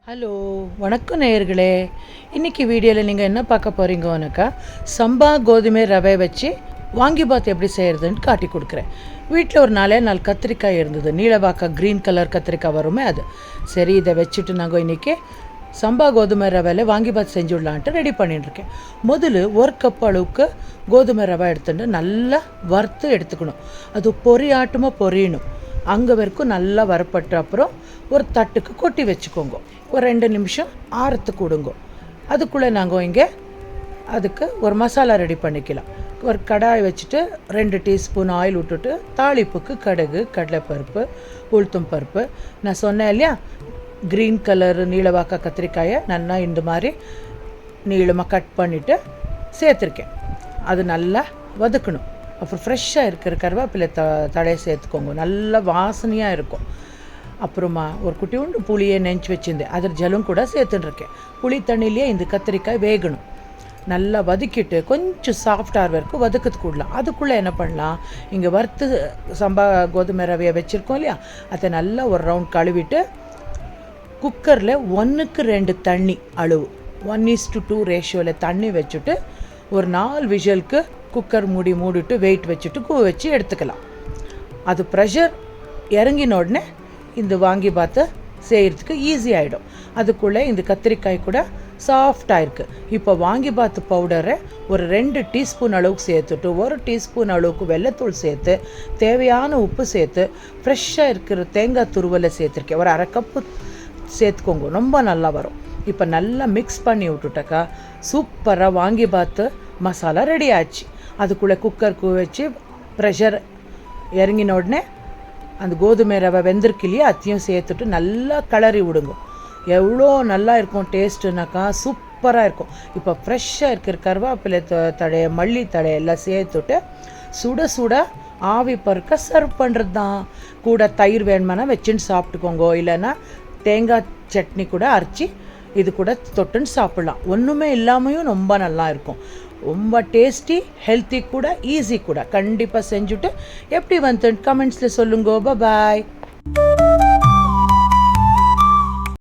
Hello வணக்கம் நேயர்களே. இன்றைக்கி வீடியோவில் நீங்கள் என்ன பார்க்க போகிறீங்கன்னாக்கா சம்பா கோதுமை ரவை வச்சு வாங்கிபாத் எப்படி செய்கிறதுன்னு காட்டி கொடுக்குறேன். வீட்டில் ஒரு 4 கத்திரிக்காய் இருந்தது, நீளவாக்கா க்ரீன் கலர் கத்திரிக்காய் வருமே அது. சரி, இதை வச்சுட்டு நாங்கள் இன்றைக்கி சம்பா கோதுமை ரவையில் வாங்கிபாத் செஞ்சுடலான்ட்டு ரெடி பண்ணிட்டுருக்கேன். முதல்ல 1 கப் அளவுக்கு கோதுமை ரவை எடுத்துட்டு நல்லா வறுத்து எடுத்துக்கணும். அது பொரியாட்டமாக பொரியணும். அங்கே வரைக்கும் நல்லா வரப்பட்ட அப்புறம் ஒரு தட்டுக்கு கொட்டி வச்சுக்கோங்க. ஒரு 2 நிமிஷம் ஆறத்துக்கு விடுங்க. அதுக்குள்ளே நாங்கள் இங்கே அதுக்கு ஒரு மசாலா ரெடி பண்ணிக்கலாம். ஒரு கடாய் வச்சுட்டு 2 டீஸ்பூன் ஆயில் விட்டுட்டு தாளிப்புக்கு கடுகு, கடலைப்பருப்பு, உளுத்தம் பருப்பு, நான் சொன்னேன் இல்லையா க்ரீன் கலர் நீளவாக்கா கத்திரிக்காயை நல்லா இந்த மாதிரி நீளமாக கட் பண்ணிவிட்டு சேர்த்துருக்கேன். அது நல்லா வதக்கணும். அப்புறம் ஃப்ரெஷ்ஷாக இருக்கிற கருவேப்பிலை தழையை சேர்த்துக்கோங்க, நல்லா வாசனையாக இருக்கும். அப்புறமா ஒரு குட்டியோண்டு புளியை நெஞ்சு வச்சுருந்தேன், அதில் ஜலம் கூட சேர்த்துட்டுருக்கேன். புளி தண்ணியிலேயே இந்த கத்திரிக்காய் வேகணும். நல்லா வதக்கிட்டு கொஞ்சம் சாஃப்டாக வரைக்கும் வதக்கத்துக்கு விடலாம். அதுக்குள்ளே என்ன பண்ணலாம், இங்கே வறுத்து சம்பா கோதுமை ரவையை வச்சுருக்கோம் இல்லையா, அதை நல்லா ஒரு ரவுண்ட் கழுவிட்டு குக்கரில் 1க்கு 2 தண்ணி அளவு 1:2 ரேஷியோவில் தண்ணி வச்சுட்டு ஒரு 4 விசிலுக்கு குக்கர் மூடிட்டு வெயிட் வச்சுட்டு வச்சு எடுத்துக்கலாம். அது ப்ரெஷர் இறங்கின உடனே இந்த வாங்கிபாத்தை செய்கிறதுக்கு ஈஸி ஆகிடும். அதுக்குள்ளே இந்த கத்திரிக்காய் கூட சாஃப்டாக இருக்குது. இப்போ வாங்கிபாத்து பவுடரை ஒரு 2 டீஸ்பூன் அளவுக்கு சேர்த்துட்டு 1 டீஸ்பூன் அளவுக்கு வெள்ளைத்தூள் சேர்த்து தேவையான உப்பு சேர்த்து ஃப்ரெஷ்ஷாக இருக்கிற தேங்காய் துருவலை சேர்த்துருக்கேன். ஒரு 1/2 கப்பு சேர்த்துக்கோங்க, ரொம்ப நல்லா வரும். இப்போ நல்லா மிக்ஸ் பண்ணி விட்டுட்டாக்கா சூப்பராக வாங்கிபாத்து மசாலா ரெடி ஆச்சு. அதுக்குள்ளே குக்கருக்கு வச்சு ப்ரெஷர் இறங்கின உடனே அந்த கோதுமை ரவை வெந்திருக்கு இல்லையா, அத்தையும் சேர்த்துட்டு நல்லா கிளறி விடுங்க. எவ்வளோ நல்லா இருக்கும் டேஸ்ட்டுனாக்கா, சூப்பராக இருக்கும். இப்போ ஃப்ரெஷ்ஷாக இருக்கிற கருவேப்பிலை தழையை, மல்லி தழையை எல்லாம் சேர்த்துட்டு சுட சுட ஆவி பருக்க சர்வ் பண்ணுறது தான். கூட தயிர் வேணுமானா வச்சுன்னு சாப்பிட்டுக்கோங்க, இல்லைன்னா தேங்காய் சட்னி கூட அரைச்சி இது கூட தொட்டுன்னு சாப்பிட்லாம். ஒன்றுமே இல்லாமையும் ரொம்ப நல்லா இருக்கும். ரொம்ப டேஸ்டி, ஹெல்த்தி கூட, ஈஸி கூட. கண்டிப்பாக செஞ்சுட்டு எப்படி வந்துட்டு கமெண்ட்ஸில் சொல்லுங்க. பாய்.